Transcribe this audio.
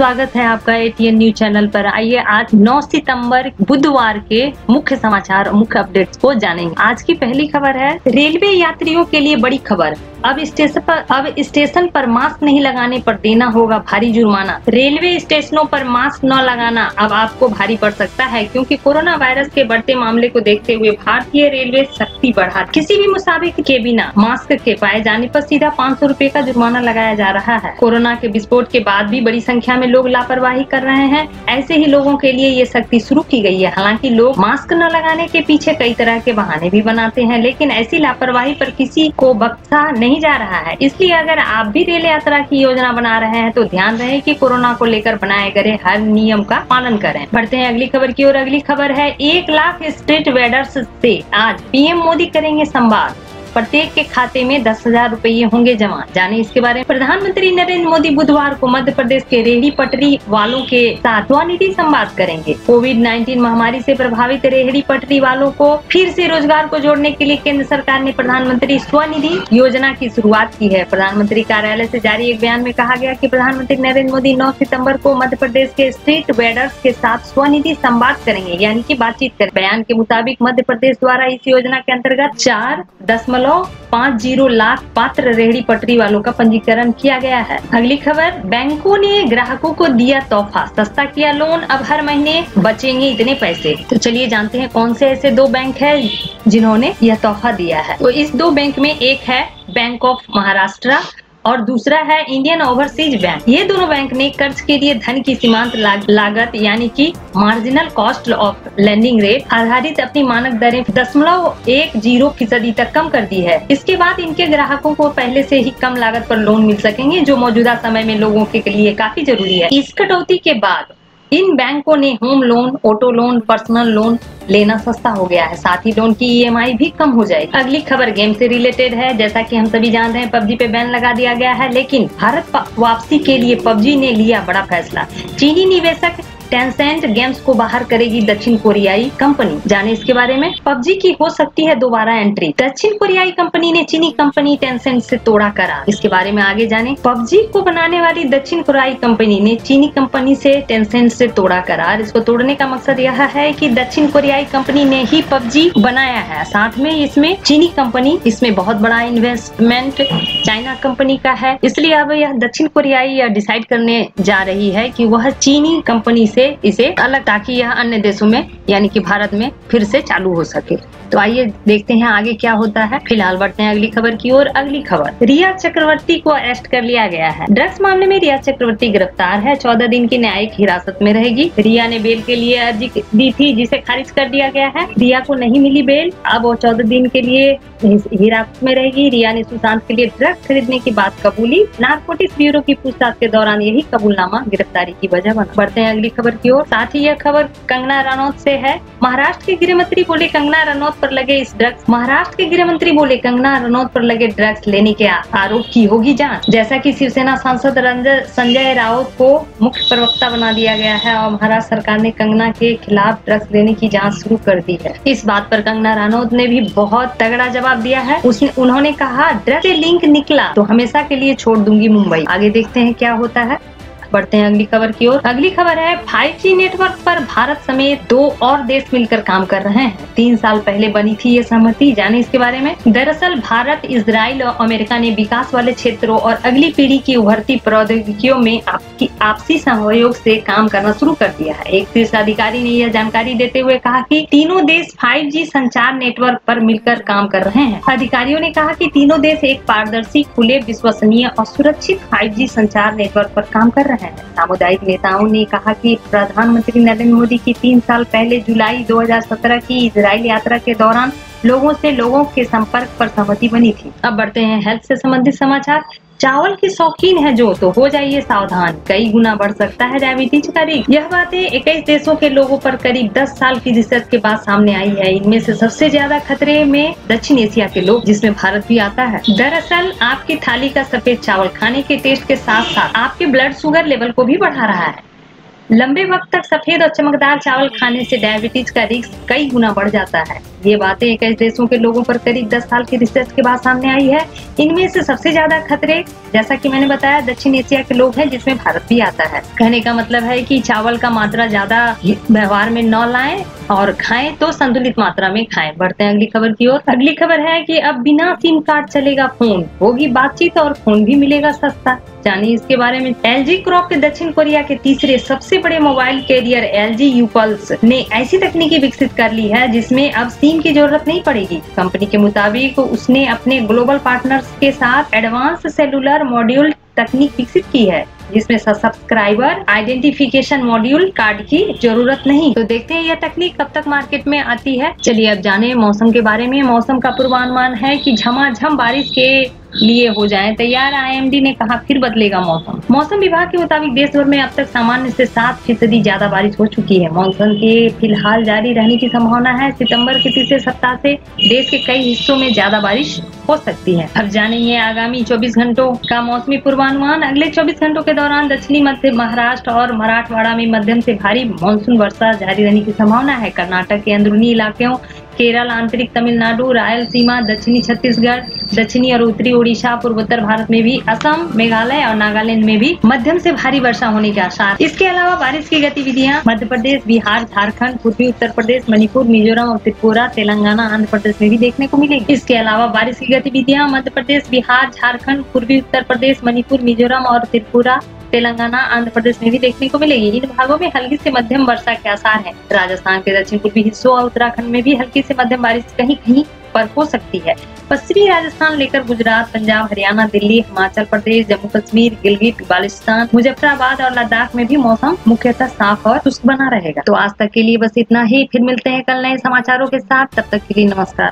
स्वागत है आपका एटीएन न्यूज चैनल पर। आइए आज 9 सितंबर बुधवार के मुख्य समाचार और मुख्य अपडेट्स को जानेंगे। आज की पहली खबर है रेलवे यात्रियों के लिए बड़ी खबर। अब स्टेशन पर मास्क नहीं लगाने पर देना होगा भारी जुर्माना। रेलवे स्टेशनों पर मास्क न लगाना अब आपको भारी पड़ सकता है, क्योंकि कोरोना वायरस के बढ़ते मामले को देखते हुए भारतीय रेलवे सख्ती बढ़ा। किसी भी मुसाफिर के बिना मास्क के पाए जाने पर सीधा 500 रुपए का जुर्माना लगाया जा रहा है। कोरोना के विस्फोट के बाद भी बड़ी संख्या में लोग लापरवाही कर रहे हैं। ऐसे ही लोगों के लिए ये सख्ती शुरू की गई है। हालांकि लोग मास्क न लगाने के पीछे कई तरह के बहाने भी बनाते हैं, लेकिन ऐसी लापरवाही पर किसी को बख्शा नहीं जा रहा है। इसलिए अगर आप भी रेल यात्रा की योजना बना रहे हैं तो ध्यान रहे कि कोरोना को लेकर बनाए गए हर नियम का पालन करें। बढ़ते हैं अगली खबर की ओर। अगली खबर है 1 लाख स्ट्रीट वेंडर्स से आज पीएम मोदी करेंगे संवाद। प्रत्येक के खाते में 10,000 रुपये होंगे जमा। जाने इसके बारे में। प्रधानमंत्री नरेंद्र मोदी बुधवार को मध्य प्रदेश के रेहड़ी पटरी वालों के साथ स्वनिधि संवाद करेंगे। कोविड-19 महामारी से प्रभावित रेहड़ी पटरी वालों को फिर से रोजगार को जोड़ने के लिए केंद्र सरकार ने प्रधानमंत्री स्वनिधि योजना की शुरुआत की है। प्रधानमंत्री कार्यालय से जारी एक बयान में कहा गया कि प्रधानमंत्री नरेंद्र मोदी 9 सितम्बर को मध्य प्रदेश के स्ट्रीट वेंडर्स के साथ स्वनिधि संवाद करेंगे, यानी कि बातचीत करें। बयान के मुताबिक मध्य प्रदेश द्वारा इस योजना के अंतर्गत 4.50 लाख पात्र रेहड़ी पटरी वालों का पंजीकरण किया गया है। अगली खबर, बैंकों ने ग्राहकों को दिया तोहफा, सस्ता किया लोन, अब हर महीने बचेंगे इतने पैसे। तो चलिए जानते हैं कौन से ऐसे 2 बैंक है जिन्होंने यह तोहफा दिया है। तो इस 2 बैंक में एक है बैंक ऑफ महाराष्ट्र और दूसरा है इंडियन ओवरसीज बैंक। ये दोनों बैंक ने कर्ज के लिए धन की सीमांत लागत यानी कि marginal cost of lending rate आधारित अपनी मानक दरें 0.10% तक कम कर दी है। इसके बाद इनके ग्राहकों को पहले से ही कम लागत पर लोन मिल सकेंगे, जो मौजूदा समय में लोगों के लिए काफी जरूरी है। इस कटौती के बाद इन बैंकों ने home loan, auto loan, personal loan लेना सस्ता हो गया है। साथ ही लोन की ईएमआई भी कम हो जाएगी। अगली खबर गेम से रिलेटेड है। जैसा कि हम सभी जानते हैं पबजी पे बैन लगा दिया गया है, लेकिन भारत वापसी के लिए पबजी ने लिया बड़ा फैसला। चीनी निवेशक टेंसेंट गेम्स को बाहर करेगी दक्षिण कोरियाई कंपनी। जाने इसके बारे में। पबजी की हो सकती है दोबारा एंट्री। दक्षिण कोरियाई कंपनी ने चीनी कंपनी टेंसेंट से तोड़ा करार। इसके बारे में आगे जाने। पबजी को बनाने वाली दक्षिण कोरियाई कंपनी ने चीनी कंपनी से टेंसेंट से तोड़ा करार। इसको तोड़ने का मकसद यह है कि दक्षिण कोरियाई कंपनी ने ही पबजी बनाया है, साथ में इसमें चीनी कंपनी, इसमें बहुत बड़ा इन्वेस्टमेंट चाइना कंपनी का है। इसलिए अब यह दक्षिण कोरियाई डिसाइड करने जा रही है कि वह चीनी कंपनी से इसे अलग, ताकि यह अन्य देशों में यानी कि भारत में फिर से चालू हो सके। तो आइए देखते हैं आगे क्या होता है। फिलहाल बढ़ते हैं अगली खबर की ओर। अगली खबर, रिया चक्रवर्ती को अरेस्ट कर लिया गया है। ड्रग्स मामले में रिया चक्रवर्ती गिरफ्तार है। 14 दिन की न्यायिक हिरासत में रहेगी। रिया ने बेल के लिए अर्जी दी थी, जिसे खारिज कर दिया गया है। रिया को नहीं मिली बेल, अब वो 14 दिन के लिए हिरासत में रहेगी। रिया ने सुशांत के लिए ड्रग्स खरीदने की बात कबूली। नारकोटिक्स ब्यूरो की पूछताछ के दौरान यही कबूलनामा गिरफ्तारी की वजह बना। बढ़ते हैं अगली खबर की ओर। साथ ही यह खबर कंगना रनौत से है। महाराष्ट्र के गृह मंत्री बोले कंगना रनौत पर लगे इस ड्रग्स। महाराष्ट्र के गृह मंत्री बोले कंगना रनौत पर लगे ड्रग्स लेने के आरोप की होगी जांच। जैसा कि शिवसेना सांसद संजय राउत को मुख्य प्रवक्ता बना दिया गया है और महाराष्ट्र सरकार ने कंगना के खिलाफ ड्रग्स लेने की जांच शुरू कर दी है। इस बात पर कंगना रनौत ने भी बहुत तगड़ा जवाब दिया है। उन्होंने कहा, ड्रग्स से लिंक निकला तो हमेशा के लिए छोड़ दूंगी मुंबई। आगे देखते हैं क्या होता है। बढ़ते हैं अगली खबर की ओर। अगली खबर है 5G नेटवर्क पर भारत समेत 2 और देश मिलकर काम कर रहे हैं। 3 साल पहले बनी थी ये सहमति। जाने इसके बारे में। दरअसल भारत, इजराइल और अमेरिका ने विकास वाले क्षेत्रों और अगली पीढ़ी की उभरती प्रौद्योगिकियों में आपसी सहयोग से काम करना शुरू कर दिया है। एक शीर्ष अधिकारी ने यह जानकारी देते हुए कहा कि तीनों देश 5G संचार नेटवर्क पर मिलकर काम कर रहे हैं। अधिकारियों ने कहा कि तीनों देश एक पारदर्शी, खुले, विश्वसनीय और सुरक्षित 5G संचार नेटवर्क पर काम कर रहे हैं। सामुदायिक नेताओं ने कहा कि प्रधानमंत्री नरेंद्र मोदी की 3 साल पहले जुलाई 2017 की इजराइल यात्रा के दौरान लोगों के संपर्क पर सहमति बनी थी। अब बढ़ते हैं हेल्थ से संबंधित समाचार। चावल के शौकीन है जो, तो हो जाइए सावधान, कई गुना बढ़ सकता है डायबिटीज का रिस्क। यह बातें 21 देशों के लोगों पर करीब 10 साल की रिसर्च के बाद सामने आई है। इनमें से सबसे ज्यादा खतरे में दक्षिण एशिया के लोग, जिसमें भारत भी आता है। दरअसल आपकी थाली का सफेद चावल खाने के टेस्ट के साथ साथ आपके ब्लड शुगर लेवल को भी बढ़ा रहा है। लंबे वक्त तक सफेद और चमकदार चावल खाने से डायबिटीज का रिस्क कई गुना बढ़ जाता है। ये बातें 21 देशों के लोगों पर करीब 10 साल की रिसर्च के बाद सामने आई है। इनमें से सबसे ज्यादा खतरे, जैसा कि मैंने बताया, दक्षिण एशिया के लोग हैं, जिसमें भारत भी आता है। कहने का मतलब है कि चावल का मात्रा ज्यादा व्यवहार में न लाएं और खाएं तो संतुलित मात्रा में खाएं। बढ़ते हैं अगली खबर की ओर। अगली खबर है कि अब बिना सिम कार्ड चलेगा फोन, होगी बातचीत और फोन भी मिलेगा सस्ता। जानिए इसके बारे में। LG क्रॉप के दक्षिण कोरिया के तीसरे सबसे बड़े मोबाइल कैरियर LG U-Pulse ने ऐसी तकनीकी विकसित कर ली है जिसमें अब सिम की जरूरत नहीं पड़ेगी। कंपनी के मुताबिक उसने अपने ग्लोबल पार्टनर्स के साथ एडवांस सेलुलर मॉड्यूल तकनीक विकसित की है, जिसमें सब्सक्राइबर आइडेंटिफिकेशन मॉड्यूल कार्ड की जरूरत नहीं। तो देखते हैं यह तकनीक कब तक मार्केट में आती है। चलिए अब जाने मौसम के बारे में। मौसम का पूर्वानुमान है कि झमाझम बारिश के लिए हो जाएं तैयार। IMD ने कहा फिर बदलेगा मौसम। मौसम विभाग के मुताबिक देश भर में अब तक सामान्य से 7% ज्यादा बारिश हो चुकी है। मौसम के फिलहाल जारी रहने की संभावना है। सितंबर के तीसरे सप्ताह से देश के कई हिस्सों में ज्यादा बारिश हो सकती है। अब जानेंगे आगामी 24 घंटों का मौसमी पूर्वानुमान। अगले 24 घंटों के दौरान दक्षिणी मध्य महाराष्ट्र और मराठवाड़ा में मध्यम से भारी मानसून वर्षा जारी रहने की संभावना है। कर्नाटक के अंदरूनी इलाकों, केरल, आंतरिक तमिलनाडु, रायलसीमा, दक्षिणी छत्तीसगढ़, दक्षिणी और उत्तरी ओडिशा, पूर्वोत्तर भारत में भी, असम, मेघालय और नागालैंड में भी मध्यम से भारी वर्षा होने के आसार। इसके अलावा बारिश की गतिविधियां मध्य प्रदेश, बिहार, झारखंड, पूर्वी उत्तर प्रदेश, मणिपुर, मिजोरम और त्रिपुरा, तेलंगाना, आंध्र प्रदेश में भी देखने को मिलेगी। इसके अलावा बारिश की गतिविधियां मध्य प्रदेश, बिहार, झारखंड, पूर्वी उत्तर प्रदेश, मणिपुर, मिजोरम और त्रिपुरा, तेलंगाना, आंध्र प्रदेश में भी देखने को मिलेगी। इन भागों में हल्की से मध्यम वर्षा के आसार हैं। राजस्थान के दक्षिण पूर्वी हिस्सों और उत्तराखंड में भी हल्की से मध्यम बारिश कहीं कहीं पर हो सकती है। पश्चिमी राजस्थान लेकर गुजरात, पंजाब, हरियाणा, दिल्ली, हिमाचल प्रदेश, जम्मू कश्मीर, गिलगित बाल्टिस्तान, मुजफ्फराबाद और लद्दाख में भी मौसम मुख्यतः साफ और शुष्क बना रहेगा। तो आज तक के लिए बस इतना ही। फिर मिलते हैं कल नए समाचारों के साथ। तब तक के लिए नमस्कार।